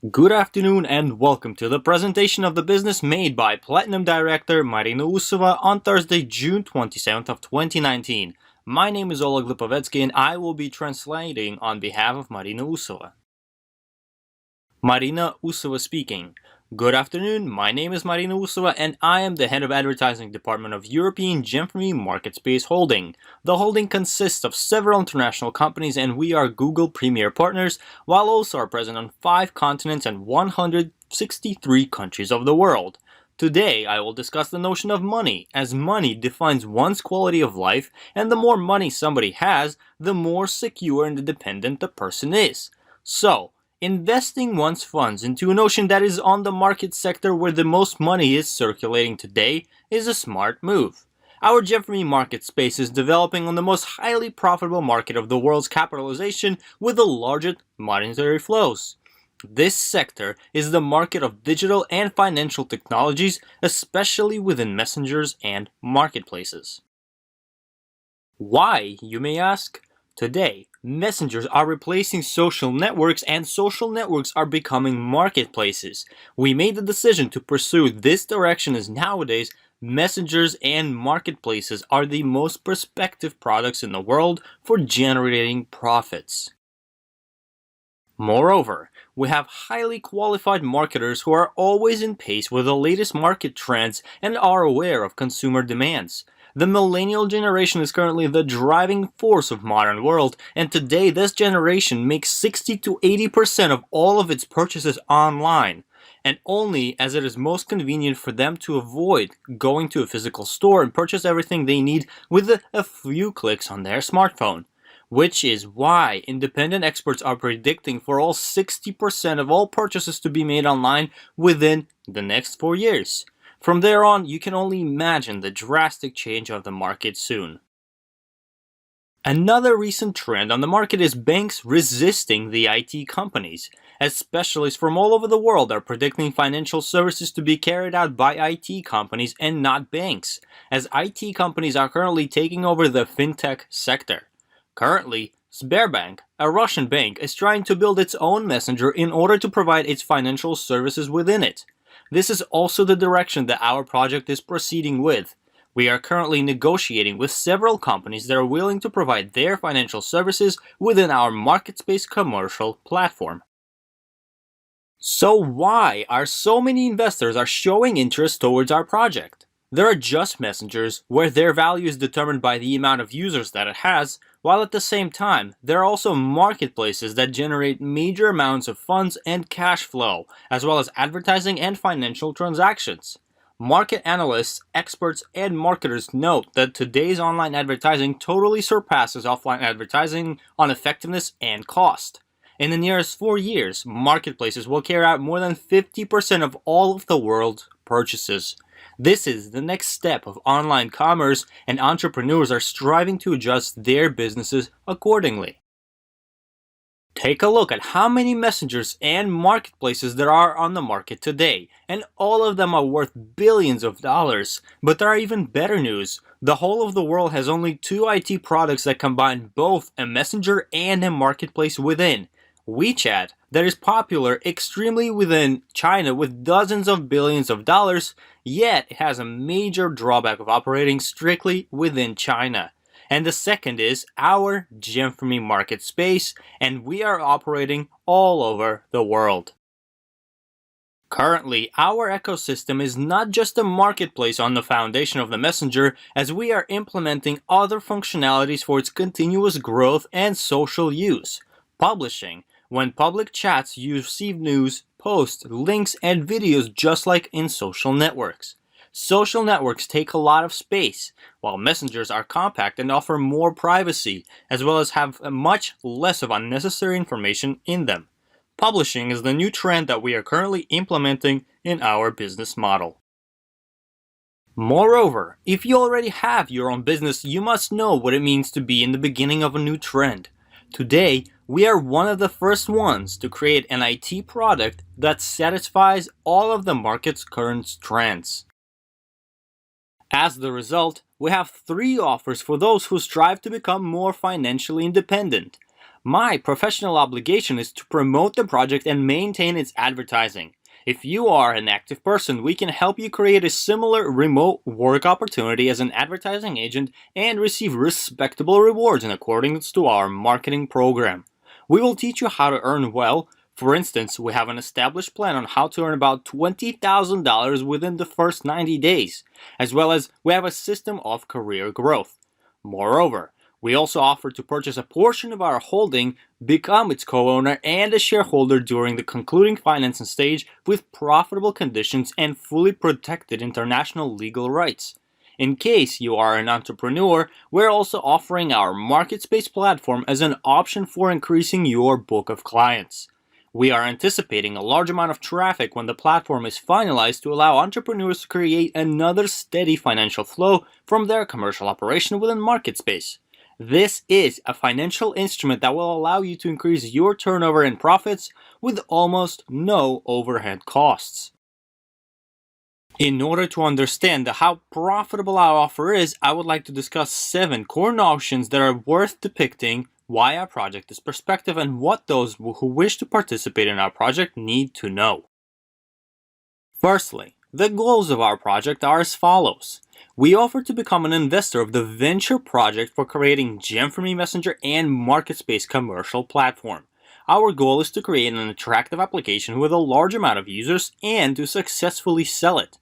Good afternoon and welcome to the presentation of the business made by Platinum Director Marina Usova on Thursday, June 27th of 2019. My name is Oleg Lipovetsky and I will be translating on behalf of Marina Usova. Marina Usova speaking. Good afternoon, my name is Marina Usova and I am the head of advertising department of European Gem4me Market Space Holding. The holding consists of several international companies and we are Google Premier partners, while also are present on 5 continents and 163 countries of the world. Today I will discuss the notion of money, as money defines one's quality of life, and the more money somebody has, the more secure and independent the person is. So, investing one's funds into a notion that is on the market sector where the most money is circulating today is a smart move. Our Gem4me market space is developing on the most highly profitable market of the world's capitalization with the largest monetary flows. This sector is the market of digital and financial technologies, especially within messengers and marketplaces. Why, you may ask? Today, messengers are replacing social networks and social networks are becoming marketplaces. We made the decision to pursue this direction as nowadays, messengers and marketplaces are the most prospective products in the world for generating profits. Moreover, we have highly qualified marketers who are always in pace with the latest market trends and are aware of consumer demands. The millennial generation is currently the driving force of modern world, and today this generation makes 60 to 80% of all of its purchases online, and only as it is most convenient for them to avoid going to a physical store and purchase everything they need with a few clicks on their smartphone. Which is why independent experts are predicting for all 60% of all purchases to be made online within the next 4 years. From there on, you can only imagine the drastic change of the market soon. Another recent trend on the market is banks resisting the IT companies, as specialists from all over the world are predicting financial services to be carried out by IT companies and not banks, as IT companies are currently taking over the fintech sector. Currently, Sberbank, a Russian bank, is trying to build its own messenger in order to provide its financial services within it. This is also the direction that our project is proceeding with. We are currently negotiating with several companies that are willing to provide their financial services within our MarketSpace commercial platform. So why are so many investors showing interest towards our project? There are just messengers where their value is determined by the amount of users that it has, while at the same time, there are also marketplaces that generate major amounts of funds and cash flow, as well as advertising and financial transactions. Market analysts, experts, and marketers note that today's online advertising totally surpasses offline advertising on effectiveness and cost. In the nearest 4 years, marketplaces will carry out more than 50% of all of the world's purchases. This is the next step of online commerce, and entrepreneurs are striving to adjust their businesses accordingly. Take a look at how many messengers and marketplaces there are on the market today, and all of them are worth billions of dollars. But there are even better news. The whole of the world has only 2 IT products that combine both a messenger and a marketplace within. WeChat, that is popular extremely within China with dozens of billions of dollars, yet it has a major drawback of operating strictly within China. And the second is our Gem4me market space, and we are operating all over the world. Currently, our ecosystem is not just a marketplace on the foundation of the messenger, as we are implementing other functionalities for its continuous growth and social use. Publishing. When public chats, you receive news, posts, links, and videos just like in social networks. Social networks take a lot of space, while messengers are compact and offer more privacy, as well as have much less of unnecessary information in them. Publishing is the new trend that we are currently implementing in our business model. Moreover, if you already have your own business, you must know what it means to be in the beginning of a new trend. Today, we are one of the first ones to create an IT product that satisfies all of the market's current trends. As the result, we have 3 offers for those who strive to become more financially independent. My professional obligation is to promote the project and maintain its advertising. If you are an active person, we can help you create a similar remote work opportunity as an advertising agent and receive respectable rewards in accordance to our marketing program. We will teach you how to earn well. For instance, we have an established plan on how to earn about $20,000 within the first 90 days, as well as we have a system of career growth. Moreover, we also offer to purchase a portion of our holding, become its co-owner and a shareholder during the concluding financing stage with profitable conditions and fully protected international legal rights. In case you are an entrepreneur, we're also offering our market space platform as an option for increasing your book of clients. We are anticipating a large amount of traffic when the platform is finalized to allow entrepreneurs to create another steady financial flow from their commercial operation within MarketSpace. This is a financial instrument that will allow you to increase your turnover and profits with almost no overhead costs. In order to understand how profitable our offer is, I would like to discuss 7 core notions that are worth depicting why our project is prospective and what those who wish to participate in our project need to know. Firstly, the goals of our project are as follows. We offer to become an investor of the venture project for creating Gem4me Messenger and MarketSpace commercial platform. Our goal is to create an attractive application with a large amount of users and to successfully sell it.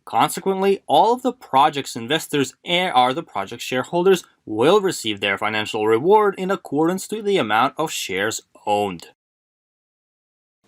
Consequently, all of the project's investors are the project shareholders will receive their financial reward in accordance to the amount of shares owned.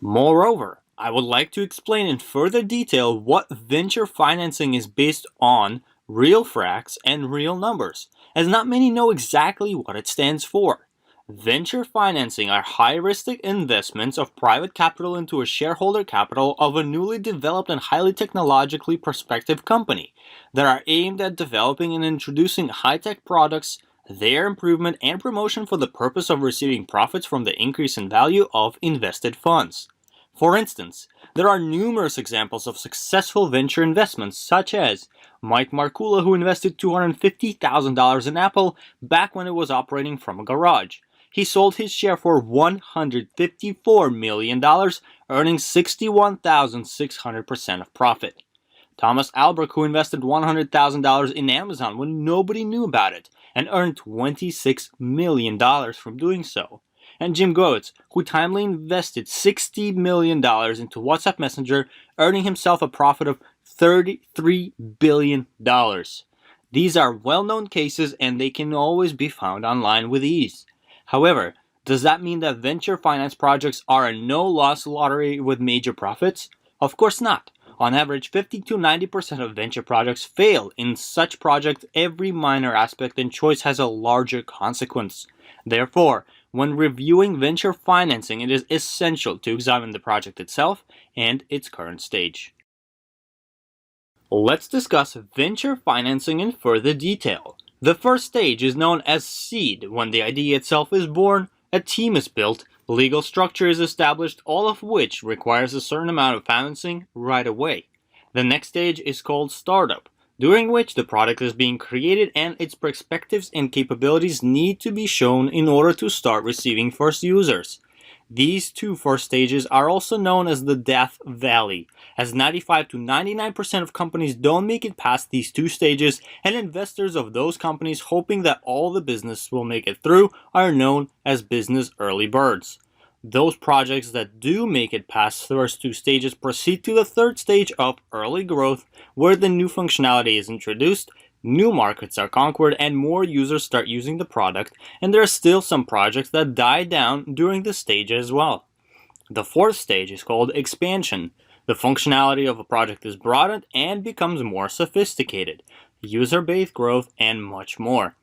Moreover, I would like to explain in further detail what venture financing is based on real facts and real numbers, as not many know exactly what it stands for. Venture financing are high-risk investments of private capital into a shareholder capital of a newly developed and highly technologically prospective company that are aimed at developing and introducing high-tech products, their improvement and promotion for the purpose of receiving profits from the increase in value of invested funds. For instance, there are numerous examples of successful venture investments, such as Mike Markula, who invested $250,000 in Apple back when it was operating from a garage. He sold his share for $154 million, earning 61,600% of profit. Thomas Albrecht, who invested $100,000 in Amazon when nobody knew about it, and earned $26 million from doing so. And Jim Goetz, who timely invested $60 million into WhatsApp Messenger, earning himself a profit of $33 billion. These are well-known cases and they can always be found online with ease. However, does that mean that venture finance projects are a no-loss lottery with major profits? Of course not. On average, 50 to 90% of venture projects fail. In such projects, every minor aspect and choice has a larger consequence. Therefore, when reviewing venture financing, it is essential to examine the project itself and its current stage. Let's discuss venture financing in further detail. The first stage is known as seed, when the idea itself is born, a team is built, legal structure is established, all of which requires a certain amount of financing right away. The next stage is called startup, during which the product is being created and its perspectives and capabilities need to be shown in order to start receiving first users. These two first stages are also known as the Death Valley, as 95 to 99% of companies don't make it past these two stages, and investors of those companies hoping that all the business will make it through are known as business early birds. Those projects that do make it past the first two stages proceed to the third stage of early growth, where the new functionality is introduced, new markets are conquered, and more users start using the product, and there are still some projects that die down during this stage as well. The fourth stage is called expansion. The functionality of a project is broadened and becomes more sophisticated, user-based growth, and much more.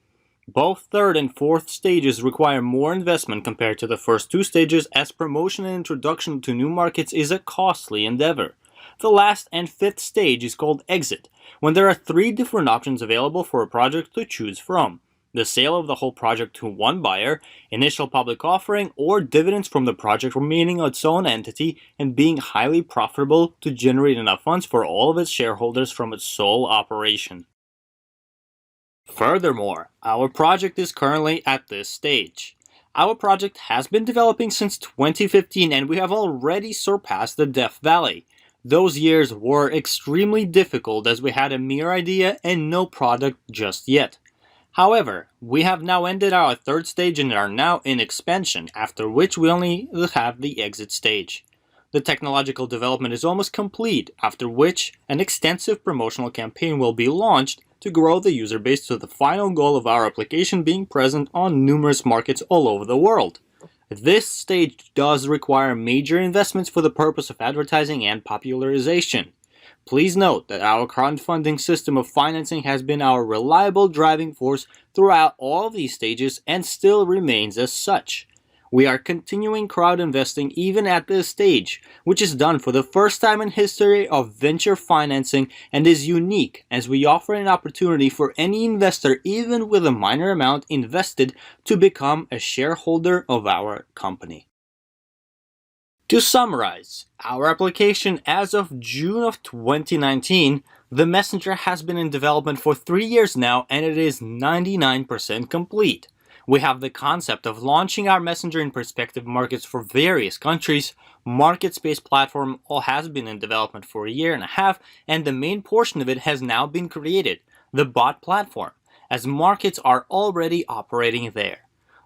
Both third and fourth stages require more investment compared to the first two stages, as promotion and introduction to new markets is a costly endeavor. The last and fifth stage is called exit, when there are 3 different options available for a project to choose from: the sale of the whole project to one buyer, initial public offering, or dividends from the project remaining its own entity and being highly profitable to generate enough funds for all of its shareholders from its sole operation. Furthermore, our project is currently at this stage. Our project has been developing since 2015 and we have already surpassed the Death Valley. Those years were extremely difficult as we had a mere idea and no product just yet. However, we have now ended our third stage and are now in expansion, after which we only have the exit stage. The technological development is almost complete, after which an extensive promotional campaign will be launched to grow the user base to the final goal of our application being present on numerous markets all over the world. This stage does require major investments for the purpose of advertising and popularization. Please note that our crowdfunding system of financing has been our reliable driving force throughout all of these stages and still remains as such. We are continuing crowd investing even at this stage, which is done for the first time in history of venture financing and is unique as we offer an opportunity for any investor even with a minor amount invested to become a shareholder of our company. To summarize, our application as of June of 2019, the Messenger has been in development for 3 years now and it is 99% complete. We have the concept of launching our Messenger in prospective markets for various countries. Market Space platform has been in development for a year and a half and the main portion of it has now been created, the bot platform, as markets are already operating there.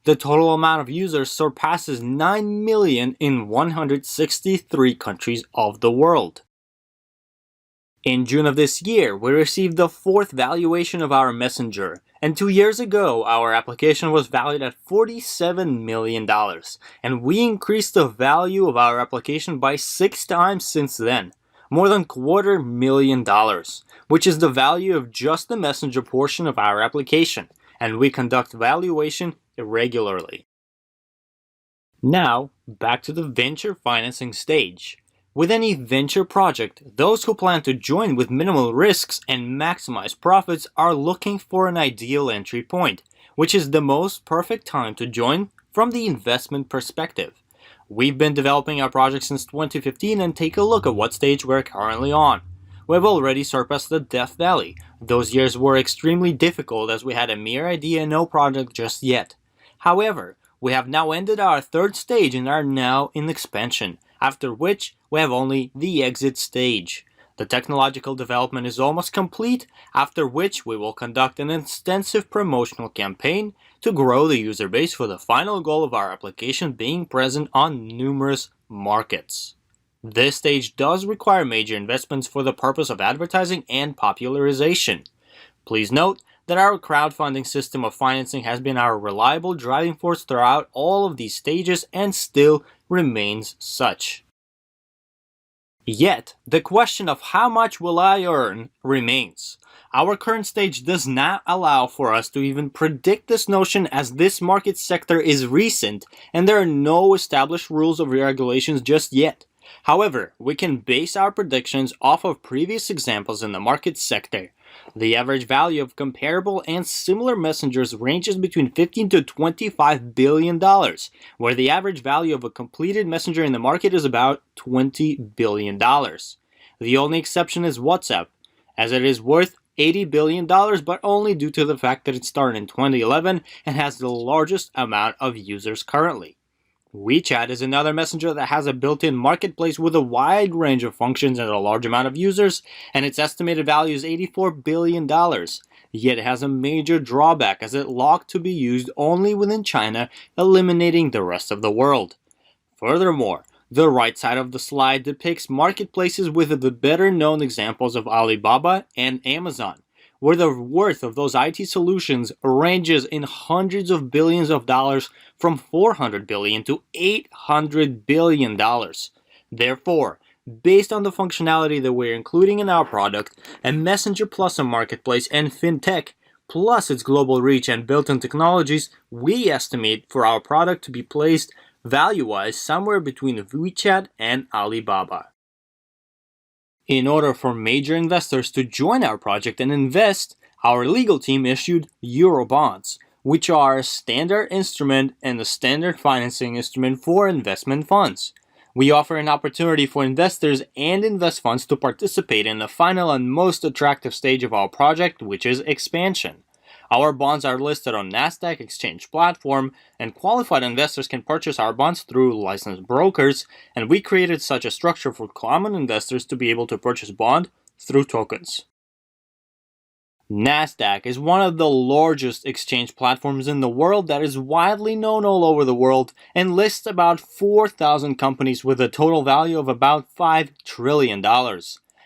The total amount of users surpasses 9 million in 163 countries of the world. In June of this year, we received the 4th valuation of our Messenger, and 2 years ago, our application was valued at $47 million, and we increased the value of our application by 6 times since then, more than $250,000, which is the value of just the Messenger portion of our application, and we conduct valuation irregularly. Now, back to the venture financing stage. With any venture project, those who plan to join with minimal risks and maximize profits are looking for an ideal entry point, which is the most perfect time to join from the investment perspective. We've been developing our project since 2015 and take a look at what stage we're currently on. We've already surpassed the Death Valley. Those years were extremely difficult as we had a mere idea and no product just yet. However, we have now ended our third stage and are now in expansion, after which we have only the exit stage. The technological development is almost complete, after which we will conduct an extensive promotional campaign to grow the user base for the final goal of our application being present on numerous markets. This stage does require major investments for the purpose of advertising and popularization. Please note that our crowdfunding system of financing has been our reliable driving force throughout all of these stages and still remains such. Yet, the question of how much will I earn remains. Our current stage does not allow for us to even predict this notion as this market sector is recent and there are no established rules or regulations just yet. However, we can base our predictions off of previous examples in the market sector. The average value of comparable and similar messengers ranges between $15 to $25 billion, where the average value of a completed messenger in the market is about $20 billion. The only exception is WhatsApp, as it is worth $80 billion, but only due to the fact that it started in 2011 and has the largest amount of users currently. WeChat is another messenger that has a built-in marketplace with a wide range of functions and a large amount of users, and its estimated value is $84 billion. Yet it has a major drawback as it locked to be used only within China, eliminating the rest of the world. Furthermore, the right side of the slide depicts marketplaces with the better-known examples of Alibaba and Amazon, where the worth of those IT solutions ranges in hundreds of billions of dollars from $400 billion to $800 billion. Therefore, based on the functionality that we're including in our product, a messenger plus a marketplace and fintech, plus its global reach and built-in technologies, we estimate for our product to be placed value-wise somewhere between WeChat and Alibaba. In order for major investors to join our project and invest, our legal team issued Eurobonds, which are a standard instrument and a standard financing instrument for investment funds. We offer an opportunity for investors and invest funds to participate in the final and most attractive stage of our project, which is expansion. Our bonds are listed on Nasdaq exchange platform, and qualified investors can purchase our bonds through licensed brokers, and we created such a structure for common investors to be able to purchase bond through tokens. Nasdaq is one of the largest exchange platforms in the world that is widely known all over the world and lists about 4,000 companies with a total value of about $5 trillion.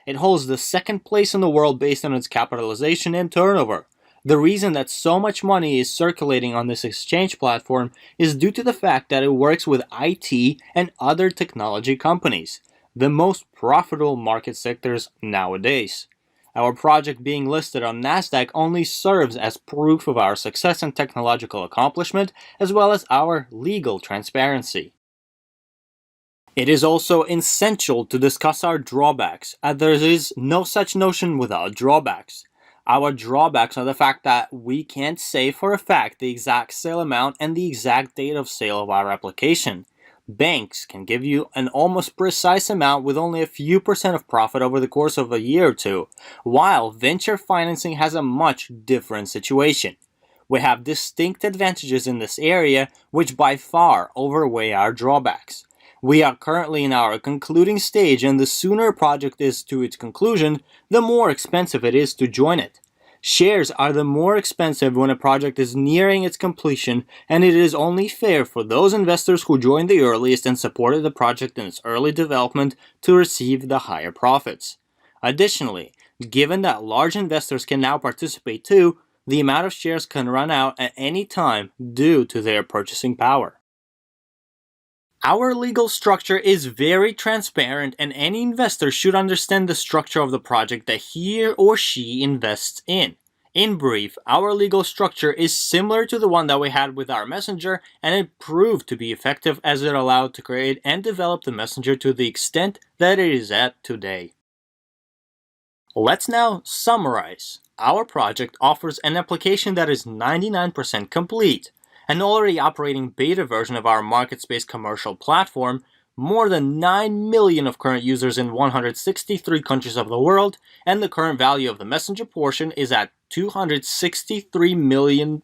It holds the second place in the world based on its capitalization and turnover. The reason that so much money is circulating on this exchange platform is due to the fact that it works with IT and other technology companies, the most profitable market sectors nowadays. Our project being listed on Nasdaq only serves as proof of our success and technological accomplishment, as well as our legal transparency. It is also essential to discuss our drawbacks, as there is no such notion without drawbacks. Our drawbacks are the fact that we can't say for a fact the exact sale amount and the exact date of sale of our application. Banks can give you an almost precise amount with only a few percent of profit over the course of a year or two, while venture financing has a much different situation. We have distinct advantages in this area which by far outweigh our drawbacks. We are currently in our concluding stage, and the sooner a project is to its conclusion, the more expensive it is to join it. Shares are the more expensive when a project is nearing its completion, and it is only fair for those investors who joined the earliest and supported the project in its early development to receive the higher profits. Additionally, given that large investors can now participate too, the amount of shares can run out at any time due to their purchasing power. Our legal structure is very transparent, and any investor should understand the structure of the project that he or she invests in. In brief, our legal structure is similar to the one that we had with our messenger, and it proved to be effective as it allowed to create and develop the messenger to the extent that it is at today. Let's now summarize. Our project offers an application that is 99% complete. An already operating beta version of our market-based commercial platform, more than 9 million of current users in 163 countries of the world, and the current value of the messenger portion is at $263 million.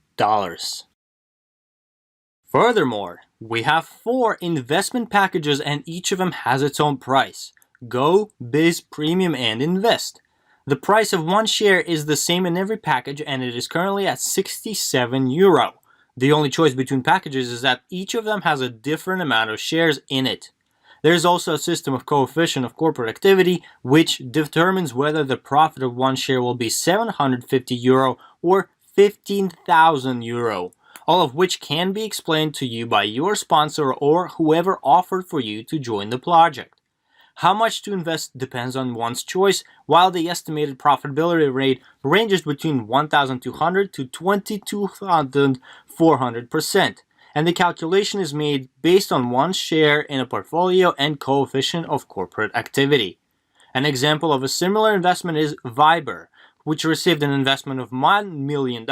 Furthermore, we have 4 investment packages and each of them has its own price: Go, Biz, Premium, and Invest. The price of one share is the same in every package, and it is currently at €67. The only choice between packages is that each of them has a different amount of shares in it. There is also a system of coefficient of corporate activity which determines whether the profit of one share will be €750 or €15,000, all of which can be explained to you by your sponsor or whoever offered for you to join the project. How much to invest depends on one's choice, while the estimated profitability rate ranges between 1,200 to 22,400%, and the calculation is made based on one's share in a portfolio and coefficient of corporate activity. An example of a similar investment is Viber, which received an investment of $1 million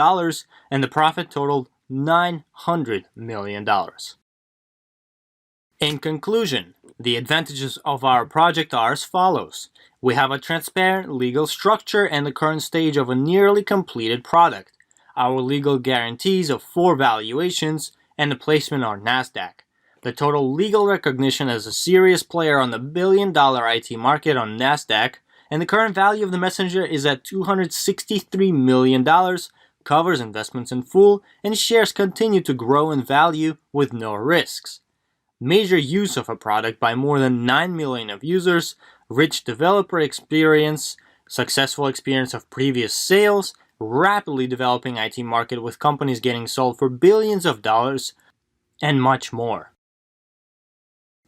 and the profit totaled $900 million. In conclusion, the advantages of our project are as follows. We have a transparent legal structure and the current stage of a nearly completed product. Our legal guarantees of 4 valuations and the placement on Nasdaq. The total legal recognition as a serious player on the billion-dollar IT market on Nasdaq, and the current value of the messenger is at $263 million, covers investments in full, and shares continue to grow in value with no risks. Major use of a product by more than 9 million of users, rich developer experience, successful experience of previous sales, rapidly developing IT market with companies getting sold for billions of dollars, and much more.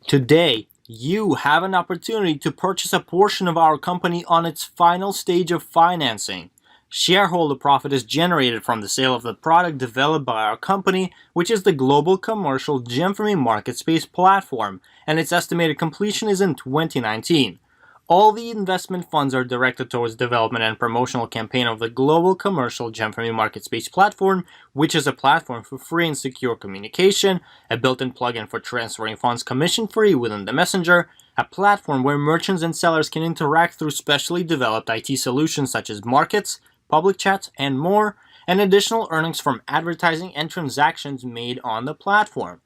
Today, you have an opportunity to purchase a portion of our company on its final stage of financing. Shareholder profit is generated from the sale of the product developed by our company, which is the global commercial Gem4me market space platform, and its estimated completion is in 2019. All the investment funds are directed towards development and promotional campaign of the global commercial Gem4me market space platform, which is a platform for free and secure communication, a built-in plugin for transferring funds commission-free within the messenger, a platform where merchants and sellers can interact through specially developed IT solutions such as markets, public chats, and more, and additional earnings from advertising and transactions made on the platform.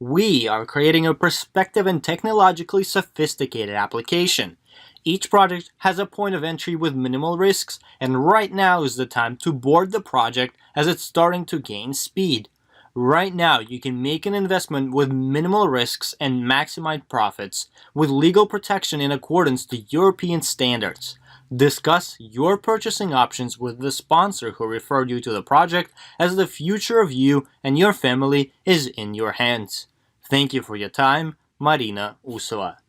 We are creating a prospective and technologically sophisticated application. Each project has a point of entry with minimal risks, and right now is the time to board the project as it's starting to gain speed. Right now, you can make an investment with minimal risks and maximize profits with legal protection in accordance to European standards. Discuss your purchasing options with the sponsor who referred you to the project, as the future of you and your family is in your hands. Thank you for your time, Marina, Usova.